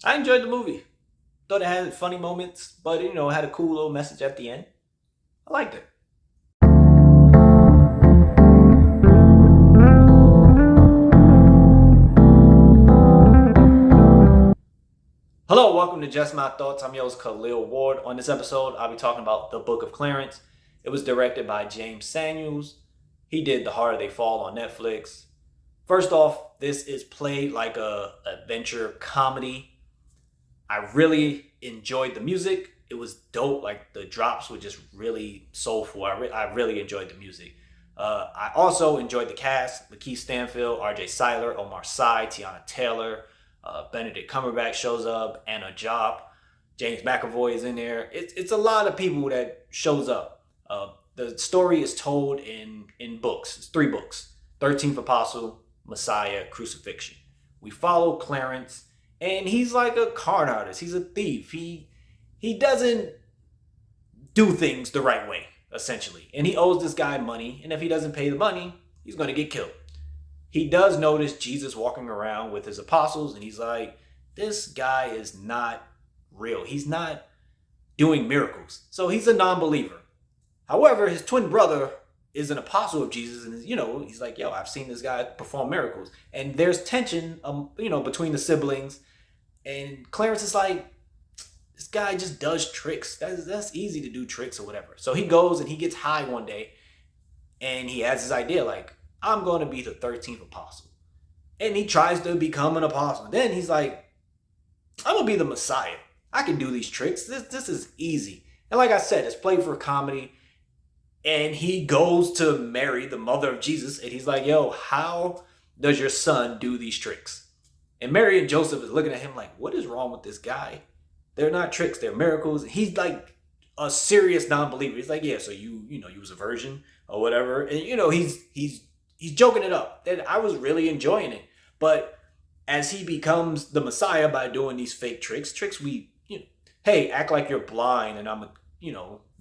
I enjoyed the movie. Thought it had funny moments, but it had a cool little message at the end. I liked it. Hello, welcome to Just My Thoughts. I'm your host, Khaleel Ward. On this episode, I'll be talking about The Book of Clarence. It was directed by James Samuels. He did The Harder They Fall on Netflix. First off, this is played like a adventure comedy. I really enjoyed the music. It was dope. Like the drops were just really soulful. I really enjoyed the music. I also enjoyed the cast: Lakeith Stanfield, R.J. Cyler, Omar Sy, Tiana Taylor, Benedict Cumberbatch shows up, Anna Diop, James McAvoy is in there. It's a lot of people that shows up. The story is told in books. It's 3 books: 13th Apostle, Messiah, Crucifixion. We follow Clarence, and he's like a con artist. He's a thief. He doesn't do things the right way, essentially. And he owes this guy money, and if he doesn't pay the money, he's going to get killed. He does notice Jesus walking around with his apostles, and he's like, this guy is not real. He's not doing miracles. So he's a non-believer. However, his twin brother is an apostle of Jesus, and he's like, yo, I've seen this guy perform miracles. And there's tension, between the siblings. And Clarence is like, this guy just does tricks. That's easy to do tricks or whatever. So he goes and he gets high one day, and he has this idea like, I'm going to be the 13th apostle. And he tries to become an apostle. Then he's like, I'm going to be the Messiah. I can do these tricks. This is easy. And like I said, it's played for comedy. And he goes to Mary, the mother of Jesus, and he's like, yo, how does your son do these tricks? And Mary and Joseph is looking at him like, what is wrong with this guy? They're not tricks, they're miracles. And he's like a serious non-believer. He's like, yeah, so you was a virgin or whatever. And he's joking it up. And I was really enjoying it. But as he becomes the Messiah by doing these fake tricks hey, act like you're blind and I'm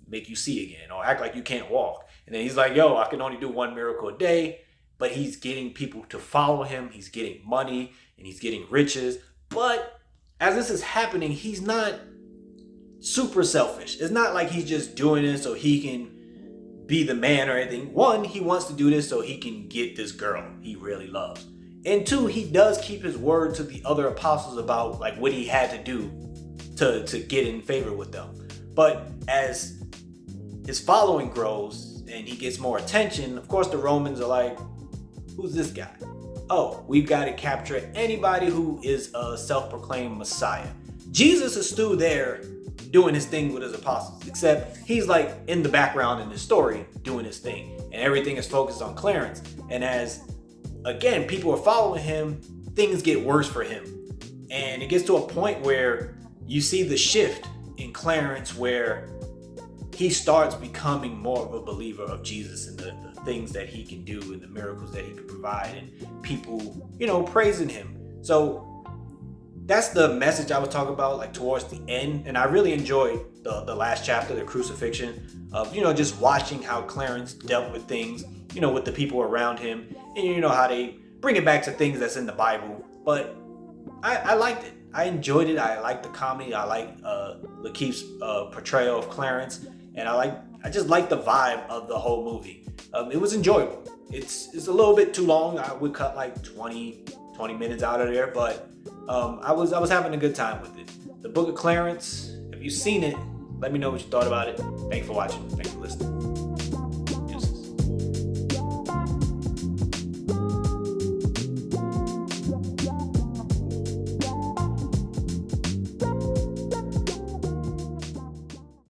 make you see again, or act like you can't walk. And then he's like, yo, I can only do 1 miracle a day. But he's getting people to follow him. He's getting money and he's getting riches. But as this is happening, he's not super selfish. It's not like he's just doing it so he can be the man or anything. 1, he wants to do this so he can get this girl he really loves. And 2, he does keep his word to the other apostles about like what he had to do to get in favor with them. But as his following grows and he gets more attention, of course the Romans are like, who's this guy? Oh, we've got to capture anybody who is a self-proclaimed Messiah. Jesus is still there doing his thing with his apostles, except he's like in the background in the story doing his thing, and everything is focused on Clarence. And as, again, people are following him, things get worse for him. And it gets to a point where you see the shift in Clarence where he starts becoming more of a believer of Jesus and the things that he can do and the miracles that he can provide, and people, praising him. So that's the message I was talking about, like towards the end. And I really enjoyed the last chapter, the crucifixion, of, just watching how Clarence dealt with things, with the people around him, and how they bring it back to things that's in the Bible. But I liked it. I enjoyed it. I liked the comedy. I liked Lakeith's portrayal of Clarence. And I just like the vibe of the whole movie. It was enjoyable. It's a little bit too long. I would cut like 20 minutes out of there, but I was having a good time with it. The Book of Clarence, if you've seen it, let me know what you thought about it. Thanks for watching. Thanks for listening.